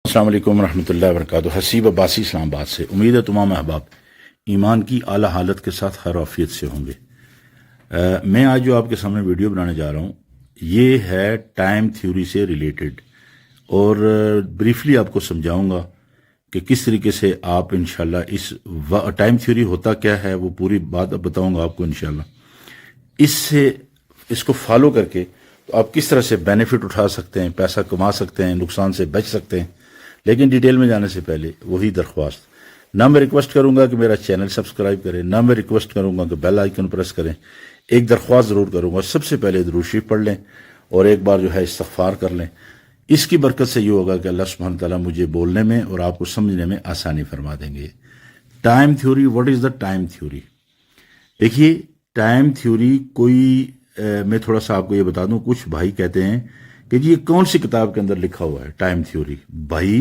السلام علیکم ورحمۃ اللہ وبرکاتہ. حسیب عباسی اسلام آباد سے. امید ہے تمام احباب ایمان کی اعلیٰ حالت کے ساتھ خیر وعافیت سے ہوں گے. میں آج جو آپ کے سامنے ویڈیو بنانے جا رہا ہوں یہ ہے ٹائم تھیوری سے ریلیٹڈ، اور بریفلی آپ کو سمجھاؤں گا کہ کس طریقے سے آپ انشاءاللہ اس ٹائم تھیوری ہوتا کیا ہے، وہ پوری بات اب بتاؤں گا آپ کو انشاءاللہ. اس کو فالو کر کے تو آپ کس طرح سے بینیفٹ اٹھا سکتے ہیں، پیسہ کما سکتے ہیں، نقصان سے بچ سکتے ہیں. لیکن ڈیٹیل میں جانے سے پہلے وہی درخواست، نہ میں ریکویسٹ کروں گا کہ میرا چینل سبسکرائب کریں، نہ میں ریکویسٹ کروں گا کہ بیل آئیکن پریس کریں. ایک درخواست ضرور کروں گا، سب سے پہلے درود شریف پڑھ لیں اور ایک بار جو ہے استغفار کر لیں. اس کی برکت سے یہ ہوگا کہ اللہ سبحانہ تعالیٰ مجھے بولنے میں اور آپ کو سمجھنے میں آسانی فرما دیں گے. Time theory, what is the time theory? دیکھیے ٹائم تھیوری میں تھوڑا سا آپ کو یہ بتا دوں. کچھ بھائی کہتے ہیں کہ جی یہ کون سی کتاب کے اندر لکھا ہوا ہے ٹائم تھیوری؟ بھائی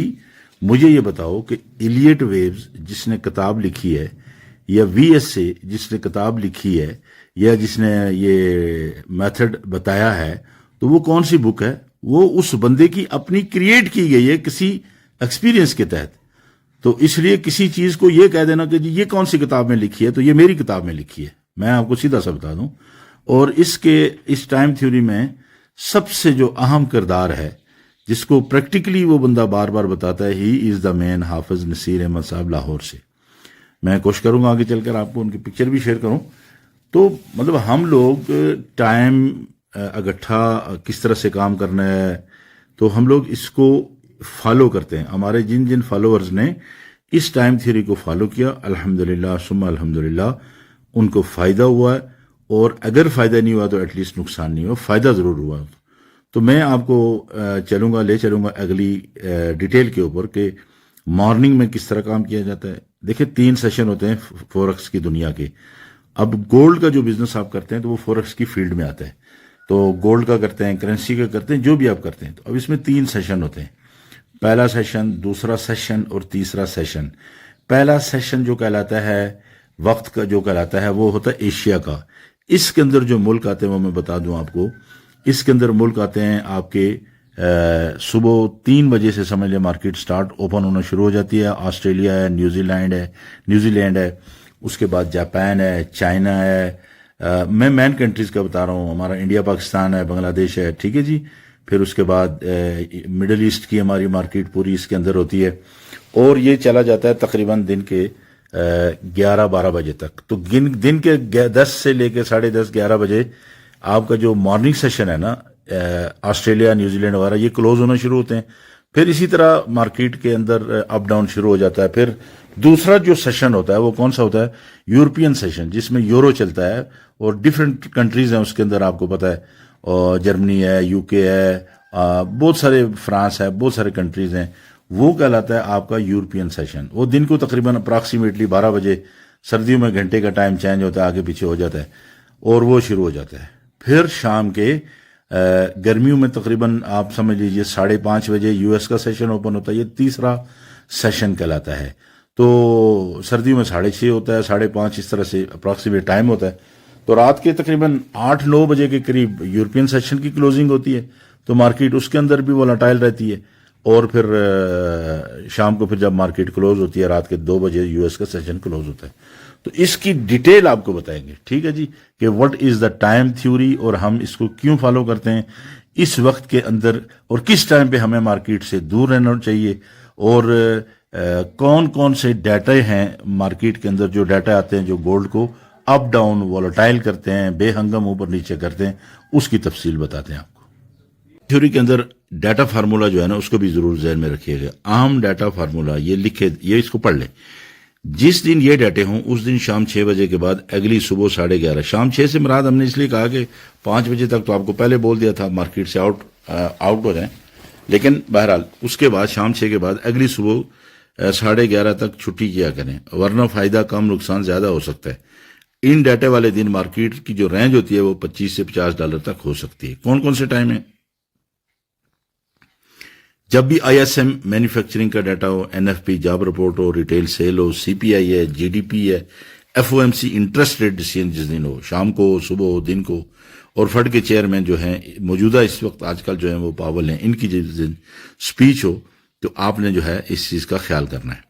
مجھے یہ بتاؤ کہ ایلیٹ ویبز جس نے کتاب لکھی ہے، یا وی ایس سے جس نے کتاب لکھی ہے، یا جس نے یہ میتھڈ بتایا ہے، تو وہ کون سی بک ہے؟ وہ اس بندے کی اپنی کریٹ کی گئی ہے کسی ایکسپیرینس کے تحت. تو اس لیے کسی چیز کو یہ کہہ دینا کہ جی یہ کون سی کتاب میں لکھی ہے، تو یہ میری کتاب میں لکھی ہے. میں آپ کو سیدھا سا بتا دوں. اور اس ٹائم تھیوری میں سب سے جو اہم کردار ہے جس کو پریکٹیکلی وہ بندہ بار بار بتاتا ہے، ہی از دا مین حافظ نصیر احمد صاحب لاہور سے. میں کوشش کروں گا آگے چل کر آپ کو ان کی پکچر بھی شیئر کروں. تو مطلب ہم لوگ ٹائم اگٹھا کس طرح سے کام کرنا ہے، تو ہم لوگ اس کو فالو کرتے ہیں. ہمارے جن فالوورز نے اس ٹائم تھیوری کو فالو کیا، الحمدللہ ثم الحمدللہ ان کو فائدہ ہوا ہے. اور اگر فائدہ نہیں ہوا تو ایٹ لیسٹ نقصان نہیں ہوا، فائدہ ضرور ہوا. تو میں آپ کو لے چلوں گا اگلی ڈیٹیل کے اوپر کہ مارننگ میں کس طرح کام کیا جاتا ہے. دیکھیں 3 سیشن ہوتے ہیں فورکس کی دنیا کے. اب گولڈ کا جو بزنس آپ کرتے ہیں تو وہ فورکس کی فیلڈ میں آتا ہے. تو گولڈ کا کرتے ہیں، کرنسی کا کرتے ہیں، جو بھی آپ کرتے ہیں. تو اب اس میں 3 سیشن ہوتے ہیں. پہلا سیشن، دوسرا سیشن اور تیسرا سیشن. پہلا سیشن جو کہلاتا ہے وقت کا، جو کہلاتا ہے وہ ہوتا ہے ایشیا کا. اس کے اندر جو ملک آتے ہیں وہ میں بتا دوں آپ کو. اس کے اندر ملک آتے ہیں آپ کے صبح 3 بجے سے سمجھ لیں مارکیٹ سٹارٹ اوپن ہونا شروع ہو جاتی ہے. آسٹریلیا ہے، نیوزی لینڈ ہے، اس کے بعد جاپان ہے، چائنا ہے. میں مین کنٹریز کا بتا رہا ہوں. ہمارا انڈیا، پاکستان ہے، بنگلہ دیش ہے، ٹھیک ہے جی. پھر اس کے بعد مڈل ایسٹ کی ہماری مارکیٹ پوری اس کے اندر ہوتی ہے. اور یہ چلا جاتا ہے تقریباً دن کے 11-12 بجے تک. تو دن کے 10 سے لے کے 10:30 11 بجے آپ کا جو مارننگ سیشن ہے نا، آسٹریلیا، نیوزی لینڈ وغیرہ، یہ کلوز ہونا شروع ہوتے ہیں. پھر اسی طرح مارکیٹ کے اندر اپ ڈاؤن شروع ہو جاتا ہے. پھر دوسرا جو سیشن ہوتا ہے وہ کون سا ہوتا ہے؟ یورپین سیشن، جس میں یورو چلتا ہے اور ڈیفرنٹ کنٹریز ہیں اس کے اندر. آپ کو پتا ہے اور جرمنی ہے، یو کے ہے، بہت سارے، فرانس ہے، بہت سارے کنٹریز ہیں. وہ کہلاتا ہے آپ کا یورپین سیشن. وہ دن کو تقریباً اپراکسیمیٹلی 12 بجے، سردیوں میں گھنٹے کا ٹائم چینج ہوتا ہے، آگے پیچھے ہو جاتا ہے، اور وہ شروع ہو جاتا ہے. پھر شام کے گرمیوں میں تقریباً آپ سمجھ لیجئے 5:30 بجے یو ایس کا سیشن اوپن ہوتا ہے. یہ تیسرا سیشن کہلاتا ہے. تو سردیوں میں 6:30 ہوتا ہے، 5:30 اس طرح سے اپراکسیمیٹ ٹائم ہوتا ہے. تو رات کے تقریباً 8-9 بجے کے قریب یورپین سیشن کی کلوزنگ ہوتی ہے. تو مارکیٹ اس کے اندر بھی وولٹائل رہتی ہے. اور پھر شام کو پھر جب مارکیٹ کلوز ہوتی ہے رات کے 2 بجے یو ایس کا سیشن کلوز ہوتا ہے. تو اس کی ڈیٹیل آپ کو بتائیں گے، ٹھیک ہے جی، کہ what is the time theory اور ہم اس کو کیوں فالو کرتے ہیں اس وقت کے اندر، اور کس ٹائم پہ ہمیں مارکیٹ سے دور رہنا چاہیے، اور کون کون سے ڈیٹا ہیں مارکیٹ کے اندر، جو ڈیٹا آتے ہیں جو گولڈ کو اپ ڈاؤن وولٹائل کرتے ہیں، بے ہنگم اوپر نیچے کرتے ہیں، اس کی تفصیل بتاتے ہیں آپ کو. تھیوری کے اندر ڈیٹا فارمولا جو ہے نا اس کو بھی ضرور ذہن میں رکھیے گا. عام ڈیٹا فارمولا یہ اس کو پڑھ لیں. جس دن یہ ڈیٹے ہوں اس دن شام 6 بجے کے بعد اگلی صبح 11:30. شام 6 سے مراد ہم نے اس لیے کہا کہ 5 بجے تک تو آپ کو پہلے بول دیا تھا مارکیٹ سے آؤٹ ہو جائیں، لیکن بہرحال اس کے بعد شام 6 کے بعد اگلی صبح 11:30 تک چھٹی کیا کریں، ورنہ فائدہ کم نقصان زیادہ ہو سکتا ہے. ان ڈیٹے والے دن مارکیٹ کی جو رینج ہوتی ہے وہ $25 سے $50 تک ہو سکتی ہے. کون کون سے ٹائم ہیں؟ جب بھی آئی ایس ایم مینوفیکچرنگ کا ڈیٹا ہو، N F P job report ہو، ریٹیل سیل ہو، سی پی آئی ہے، جی ڈی پی ہے، F O M C interest rate decision جس دن ہو، شام کو، صبح ہو، دن کو، اور فڈ کے چیئرمین جو ہیں موجودہ اس وقت آج کل جو ہیں وہ پاول ہیں، ان کی جس دن سپیچ ہو، تو آپ نے جو ہے اس چیز کا خیال کرنا ہے.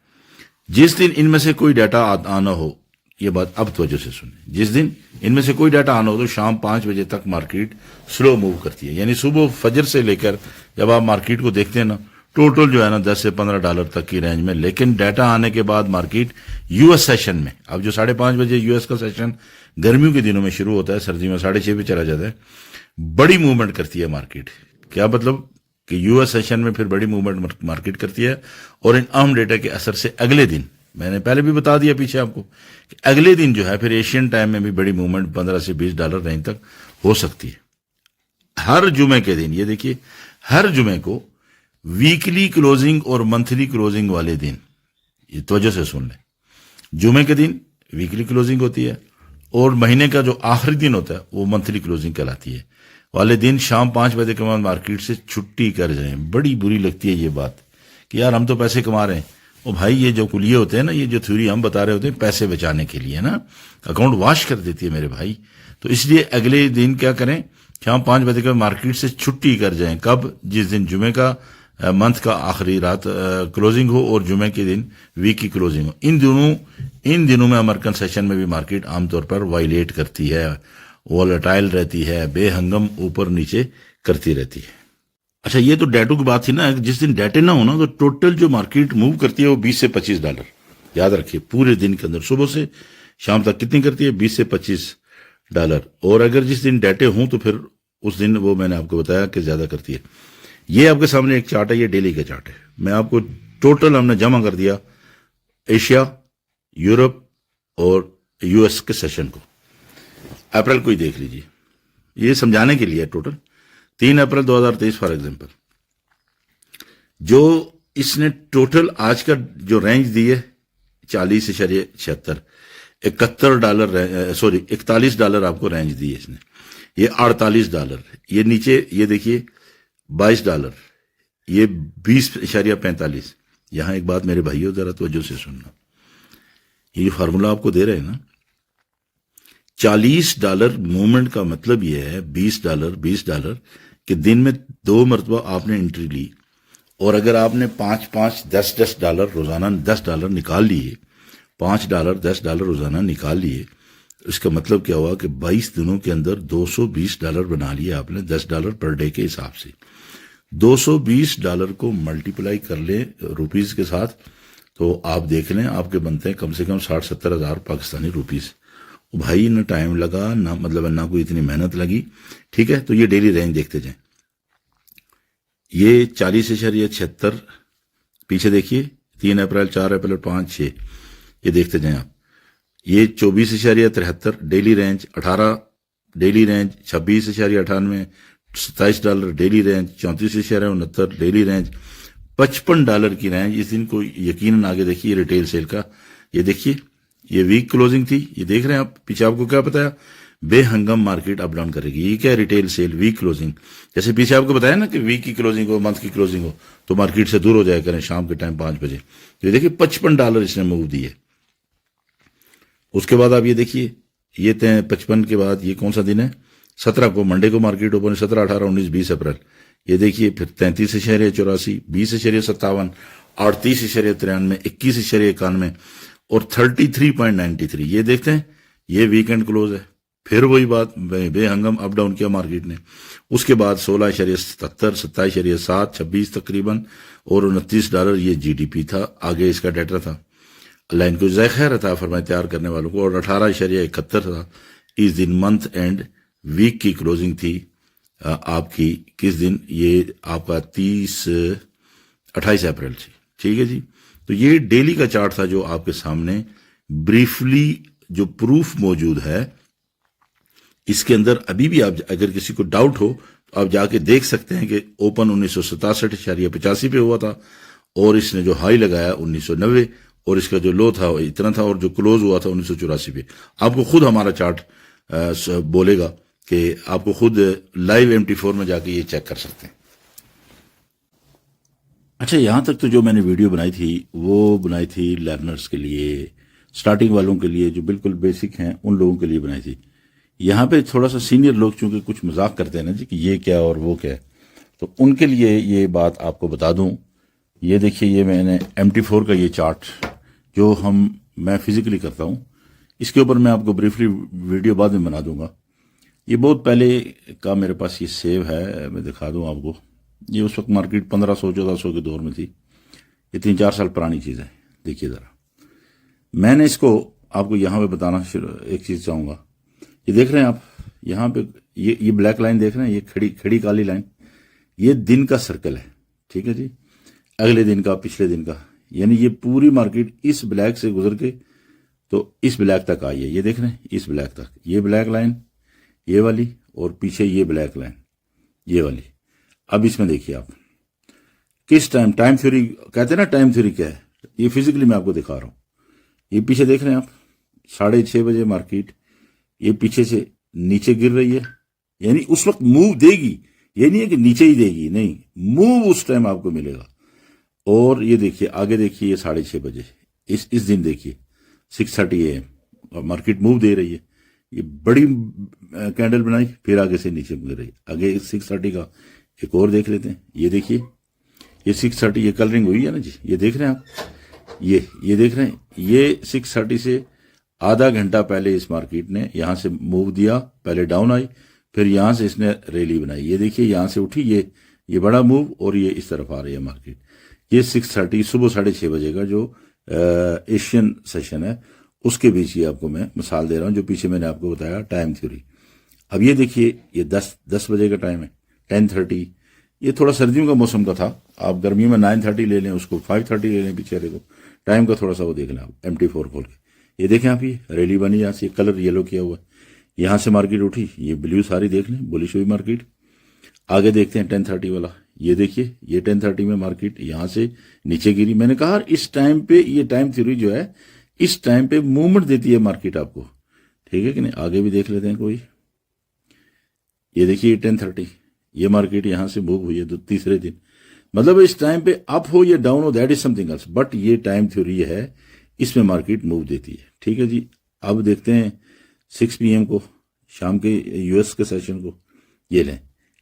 جس دن ان میں سے کوئی ڈیٹا آنا ہو، یہ بات اب توجہ سے سنیں، جس دن ان میں سے کوئی ڈیٹا آنا ہو تو شام 5 بجے تک مارکیٹ سلو موو کرتی ہے. یعنی صبح فجر سے لے کر جب آپ مارکیٹ کو دیکھتے ہیں نا، ٹوٹل جو ہے نا $10 سے $15 تک کی رینج میں، لیکن ڈیٹا آنے کے بعد مارکیٹ یو ایس سیشن میں، اب جو 5:30 بجے یو ایس کا سیشن گرمیوں کے دنوں میں شروع ہوتا ہے، سردی میں 6:30 پہ چلا جاتا ہے، بڑی موومنٹ کرتی ہے مارکیٹ. کیا مطلب کہ یو ایس سیشن میں پھر بڑی موومنٹ مارکیٹ کرتی ہے، اور ان اہم ڈیٹا کے اثر سے اگلے دن، میں نے پہلے بھی بتا دیا پیچھے آپ کو، کہ اگلے دن جو ہے پھر ایشین ٹائم میں بھی بڑی موومنٹ $15 سے $20 رینج تک ہو سکتی ہے. ہر جمعے کے دن، یہ دیکھیے، ہر جمعے کو ویکلی کلوزنگ اور منتھلی کلوزنگ والے دن، یہ توجہ سے سن لیں، جمعے کے دن ویکلی کلوزنگ ہوتی ہے، اور مہینے کا جو آخری دن ہوتا ہے وہ منتھلی کلوزنگ کہلاتی ہے، والے دن شام 5 بجے کے بعد مارکیٹ سے چھٹی کر جائیں. بڑی بری لگتی ہے یہ بات کہ یار ہم تو پیسے کما رہے ہیں. اور بھائی یہ جو کلیے ہوتے ہیں نا، یہ جو تھیوری ہم بتا رہے ہوتے ہیں پیسے بچانے کے لیے نا، اکاؤنٹ واش کر دیتی ہے میرے بھائی. تو اس لیے اگلے دن کیا کریں، شام 5 بجے کے بعد مارکیٹ سے چھٹی کر جائیں. کب؟ جس دن جمعے کا منتھ کا آخری رات کلوزنگ ہو اور جمعے کے دن ویک کی کلوزنگ ہو. ان دنوں میں امریکن سیشن میں بھی مارکیٹ عام طور پر وائلیٹ کرتی ہے، وولٹائل رہتی ہے، بے ہنگم اوپر نیچے کرتی رہتی ہے. اچھا، یہ تو ڈیٹو کی بات تھی نا. جس دن ڈیٹے نہ ہونا تو ٹوٹل جو مارکیٹ موو کرتی ہے وہ $20 سے $25. یاد رکھیے، پورے دن کے اندر صبح سے شام تک کتنی کرتی ہے؟ $20 سے $25. اور اگر جس دن ڈیٹے ہوں تو پھر اس دن وہ میں نے آپ کو بتایا کہ زیادہ کرتی ہے. یہ آپ کے سامنے ایک چارٹ ہے، یہ ڈیلی کا چارٹ ہے. میں آپ کو ٹوٹل ہم نے جمع کر دیا ایشیا، یورپ اور یو ایس کے سیشن کو. اپریل کو ہی دیکھ لیجیے، یہ سمجھانے کے لیے ٹوٹل 3 اپریل 2023 فار ایگزامپل، جو اس نے ٹوٹل آج کا جو رینج دی ہے $40.76، $41 آپ کو رینج دی ہے اس نے. یہ $48، یہ نیچے یہ دیکھیے $22، یہ $20.45. یہاں ایک بات میرے بھائیوں ذرا توجہ سے سننا، یہ جو فارمولا آپ کو دے رہے ہیں نا، $40 موومنٹ کا مطلب یہ ہے $20 کہ دن میں 2 مرتبہ آپ نے انٹری لی، اور اگر آپ نے 5 $10 روزانہ $10 نکال لیے، $5 $10 روزانہ نکال لیے، اس کا مطلب کیا ہوا کہ 22 دنوں کے اندر $220 بنا لیے آپ نے $10 پر ڈے کے حساب سے. $220 کو ملٹیپلائی کر لیں روپیز کے ساتھ تو آپ دیکھ لیں آپ کے بنتے ہیں کم سے کم 60-70 ہزار پاکستانی روپیز. بھائی نہ ٹائم لگا، نہ کوئی اتنی محنت لگی. ٹھیک ہے، تو یہ ڈیلی رینج دیکھتے جائیں. یہ 40.76 پیچھے دیکھیے، 3 اپریل 4 اپریل 5 6، یہ دیکھتے جائیں آپ. یہ 24.73 daily range, 18 daily range, 26.98 $27 daily range, 34.69 daily range, $55 کی رینج. اس دن کو یقیناً آگے دیکھیے ریٹیل سیل کا، یہ دیکھیے یہ ویک کلوزنگ تھی، یہ دیکھ رہے ہیں آپ پیچھے. آپ کو کیا بتایا؟ بے ہنگم مارکیٹ اپ ڈاؤن کرے گی. یہ کیا؟ Retail sale week closing. جیسے پیچھے آپ کو بتایا نا کہ ویک کی کلوزنگ ہو، منتھ کی کلوزنگ ہو تو مارکیٹ سے دور ہو جایا کریں شام کے ٹائم 5 بجے. یہ دیکھیے $55 اس نے موو دی ہے. اس کے بعد آپ یہ دیکھیے، یہ 55 کے بعد یہ کون سا دن ہے؟ 17 کو منڈے کو مارکیٹ اوپن، 17 18 19 20 اپریل. یہ دیکھیے پھر 33.84 20.57 38.93 21.91 اور 33.93. یہ دیکھتے ہیں یہ ویکینڈ کلوز ہے. پھر وہی بات، بے ہنگم اپ ڈاؤن کیا مارکیٹ نے. اس کے بعد 16.77 27.7 26 تقریباً اور $29 یہ جی ڈی پی تھا. آگے اس کا ڈیٹا تھا، اللہ ان کو جزائے خیر عطا فرمائے تیار کرنے والوں کو. اور 18.71 تھا اس دن منتھ اینڈ ویک کی کلوزنگ تھی آپ کی. کس دن؟ یہ آپ کا 28 اپریل تھی. ٹھیک ہے جی. تو یہ ڈیلی کا چارٹ تھا جو آپ کے سامنے بریفلی جو پروف موجود ہے. اس کے اندر ابھی بھی آپ اگر کسی کو ڈاؤٹ ہو تو آپ جا کے دیکھ سکتے ہیں کہ اوپن 1967.85 پہ ہوا تھا، اور اس نے جو ہائی لگایا 1990، اور اس کا جو لو تھا وہ اتنا تھا، اور جو کلوز ہوا تھا 1984 پہ. آپ کو خود ہمارا چارٹ بولے گا کہ آپ کو خود لائیو MT4 میں جا کے یہ چیک کر سکتے ہیں. اچھا، یہاں تک تو جو میں نے ویڈیو بنائی تھی وہ بنائی تھی لرنرز کے لیے، سٹارٹنگ والوں کے لیے، جو بالکل بیسک ہیں ان لوگوں کے لیے بنائی تھی. یہاں پہ تھوڑا سا سینئر لوگ چونکہ کچھ مذاق کرتے ہیں نا جی کہ یہ کیا اور وہ کیا ہے، تو ان کے لیے یہ بات آپ کو بتا دوں. یہ دیکھیے، یہ میں نے MT4 کا یہ چارٹ جو میں فزیکلی کرتا ہوں، اس کے اوپر میں آپ کو بریفلی ویڈیو بعد میں بنا دوں گا. یہ بہت پہلے کا میرے پاس یہ سیو ہے، میں دکھا دوں آپ کو. یہ اس وقت مارکیٹ 1500-1400 کے دور میں تھی. یہ 3-4 سال پرانی چیز ہے. دیکھیے ذرا، میں نے اس کو آپ کو یہاں پہ بتانا ایک چیز چاہوں گا. یہ دیکھ رہے ہیں آپ یہاں پہ، یہ بلیک لائن دیکھ رہے ہیں، یہ کھڑی کالی لائن، یہ دن کا سرکل ہے. ٹھیک ہے جی، اگلے دن کا، پچھلے دن کا، یعنی یہ پوری مارکیٹ اس بلیک سے گزر کے تو اس بلیک تک آئی ہے. یہ دیکھ رہے ہیں اس بلیک تک، یہ بلیک لائن یہ والی، اور پیچھے یہ بلیک لائن یہ والی. اب اس میں دیکھیے آپ کس ٹائم تھیوری کہتے ہیں نا، ٹائم تھیوری کیا ہے، یہ فزیکلی میں آپ کو دکھا رہا ہوں. یہ پیچھے دیکھ رہے ہیں آپ 6:30 بجے مارکیٹ یہ پیچھے سے نیچے گر رہی ہے، یعنی اس وقت موو دے گی. یہ نہیں ہے کہ نیچے ہی دے گی، نہیں، موو اس ٹائم آپ کو ملے گا. اور یہ دیکھیے آگے، دیکھیے یہ 6:30 بجے اس دن دیکھیے 6:30 AM اور مارکیٹ موو دے رہی ہے. یہ بڑی کینڈل بنائی، پھر آگے سے نیچے گر رہی. آگے 6:30 کا ایک اور دیکھ لیتے ہیں. یہ دیکھیے یہ 6:30، یہ کلرنگ ہوئی ہے نا جی. یہ دیکھ رہے ہیں آپ، یہ دیکھ رہے ہیں، یہ 6:30 سے آدھا گھنٹہ پہلے اس مارکیٹ نے یہاں سے موو دیا. پہلے ڈاؤن آئی، پھر یہاں سے اس نے ریلی بنائی. یہ دیکھیے یہاں سے اٹھی، یہ بڑا موو، اور یہ اس طرف آ رہی ہے مارکیٹ. یہ 6:30 صبح 6:30 بجے کا جو ایشین سیشن ہے اس کے بیچ، یہ آپ کو میں مثال دے رہا ہوں جو پیچھے میں نے آپ کو بتایا ٹائم تھیوری. اب یہ دیکھیے یہ 10 بجے کا ٹائم ہے، 10:30. یہ تھوڑا سردیوں کا موسم کا تھا. آپ گرمیوں میں 9:30 لے لیں، اس کو 5:30 لے لیں پیچھے کو. ٹائم کا تھوڑا سا وہ دیکھ لیں آپ، MT4 کھول کے. یہ دیکھیں آپ، یہ ریلی بنی، یہاں سے کلر یلو کیا ہوا ہے. یہاں سے مارکیٹ اٹھی، یہ بلیو ساری دیکھ لیں، بلش ہوئی مارکیٹ. آگے دیکھتے ہیں 10:30 والا. یہ دیکھیے یہ 10:30 میں مارکیٹ یہاں سے نیچے گری. میں نے کہا اس ٹائم پہ یہ ٹائم تھیوری جو ہے اس ٹائم پہ موومنٹ دیتی ہے مارکیٹ آپ کو. ٹھیک ہے کہ نہیں؟ آگے بھی دیکھ لیتے ہیں کوئی. یہ دیکھیے 10:30 یہ مارکیٹ یہاں سے موو ہوئی ہے تیسرے دن. مطلب اس ٹائم پہ اپ ہو یا ڈاؤن ہو، that is something else, but یہ ٹائم تھیوری ہے، اس میں مارکیٹ موو دیتی ہے. ٹھیک ہے جی. اب دیکھتے ہیں 6 PM کو، شام کے US کے سیشن کو. یہ لیں،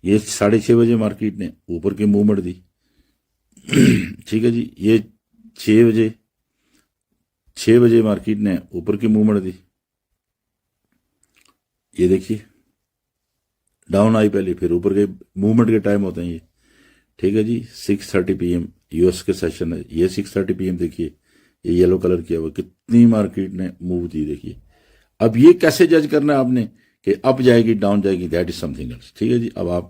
یہ 6:30 بجے مارکیٹ نے اوپر کی موومنٹ دی. ٹھیک ہے جی. یہ 6 بجے مارکیٹ نے اوپر کی موومنٹ دی. یہ دیکھیے ڈاؤن آئی پہلے، پھر اوپر کے موومنٹ کے ٹائم ہوتے ہیں یہ. ٹھیک ہے جی. 6:30 PM US کے سیشن ہے. یہ 6:30 PM دیکھیے یہ یلو کلر کیا ہوا، کتنی مارکیٹ نے موو دی دیکھیے. اب یہ کیسے جج کرنا ہے آپ نے کہ اپ جائے گی ڈاؤن جائے گی، that is something else. ٹھیک ہے جی. اب آپ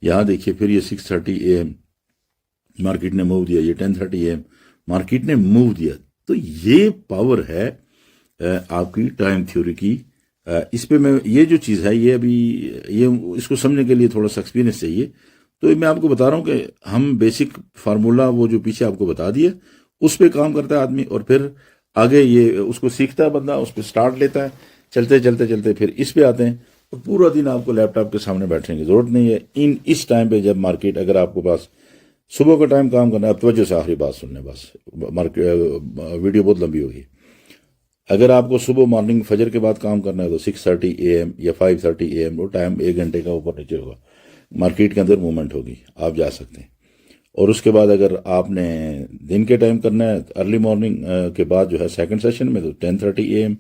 یہاں دیکھیے، پھر یہ 6:30 AM مارکیٹ نے موو دیا، یہ 10:30 AM مارکیٹ نے موو دیا. تو یہ پاور ہے آپ کی ٹائم تھیوری کی. اس پہ میں یہ جو چیز ہے، یہ ابھی اس کو سمجھنے کے لیے تھوڑا سا ایکسپیرینس چاہیے. تو میں آپ کو بتا رہا ہوں کہ ہم بیسک فارمولا وہ جو پیچھے آپ کو بتا دیا اس پہ کام کرتا ہے آدمی، اور پھر آگے یہ اس کو سیکھتا ہے بندہ، اس پہ سٹارٹ لیتا ہے، چلتے پھر اس پہ آتے ہیں. اور پورا دن آپ کو لیپ ٹاپ کے سامنے بیٹھنے کی ضرورت نہیں ہے. اس ٹائم پہ جب مارکیٹ، اگر آپ کو پاس صبح کا ٹائم کام کرنا ہے، اب توجہ سے آخری بات سننے، بس ویڈیو بہت لمبی ہوگی. اگر آپ کو صبح مارننگ فجر کے بعد کام کرنا ہے تو 6:30 AM یا 5:30 AM وہ ٹائم 1 گھنٹے کا اوپر نیچے ہوگا، مارکیٹ کے اندر موومنٹ ہوگی، آپ جا سکتے ہیں. اور اس کے بعد اگر آپ نے دن کے ٹائم کرنا ہے، ارلی مارننگ کے بعد جو ہے سیکنڈ سیشن میں، تو 10:30 AM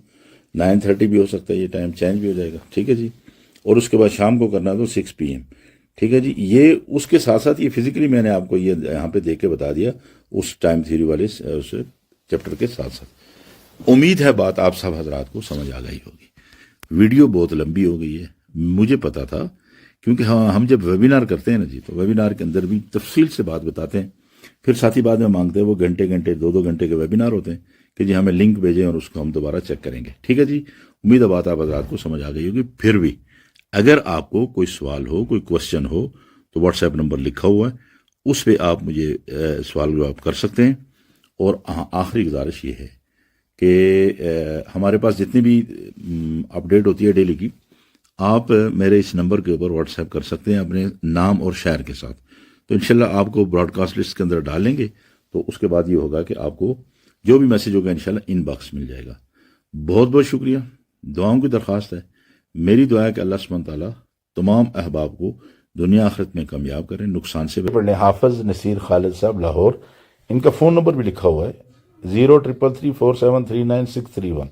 9:30 بھی ہو سکتا ہے، یہ ٹائم چینج بھی ہو جائے گا. ٹھیک ہے جی. اور اس کے بعد شام کو کرنا ہے تو 6 PM. ٹھیک ہے جی. یہ اس کے ساتھ ساتھ یہ فزیکلی میں نے آپ کو یہ یہاں پہ دیکھ کے بتا دیا اس ٹائم تھیوری والے اس چیپٹر کے ساتھ ساتھ. امید ہے بات آپ سب حضرات کو سمجھ آ گئی ہوگی. ویڈیو بہت لمبی ہو گئی ہے، مجھے پتا تھا، کیونکہ ہم جب ویبینار کرتے ہیں نا جی، تو ویبینار کے اندر بھی تفصیل سے بات بتاتے ہیں. پھر ساتھی بعد میں مانگتے ہیں وہ گھنٹے 2 گھنٹے کے ویبینار ہوتے ہیں کہ جی ہمیں لنک بھیجیں اور اس کو ہم دوبارہ چیک کریں گے. ٹھیک ہے جی. امید ہے بات آپ حضرات کو سمجھ آ گئی ہوگی. پھر بھی اگر آپ کو کوئی سوال ہو، کوئی کوشچن ہو، تو واٹس ایپ نمبر لکھا ہوا ہے، اس پہ آپ مجھے سوال جواب کر سکتے ہیں. اور آخری گزارش یہ ہے کہ ہمارے پاس جتنی بھی اپڈیٹ ہوتی ہے ڈیلی کی، آپ میرے اس نمبر کے اوپر واٹس ایپ کر سکتے ہیں اپنے نام اور شہر کے ساتھ. تو انشاءاللہ آپ کو براڈ کاسٹ لسٹ کے اندر ڈالیں گے، تو اس کے بعد یہ ہوگا کہ آپ کو جو بھی میسج ہوگا انشاءاللہ ان باکس مل جائے گا. بہت بہت شکریہ. دعاؤں کی درخواست ہے، میری دعا ہے کہ اللہ سبحانہ تعالیٰ تمام احباب کو دنیا آخرت میں کامیاب کریں، نقصان سے پڑھنے. حافظ نصیر خالد صاحب، لاہور. ان کا فون نمبر بھی لکھا ہوا ہے 03334739 631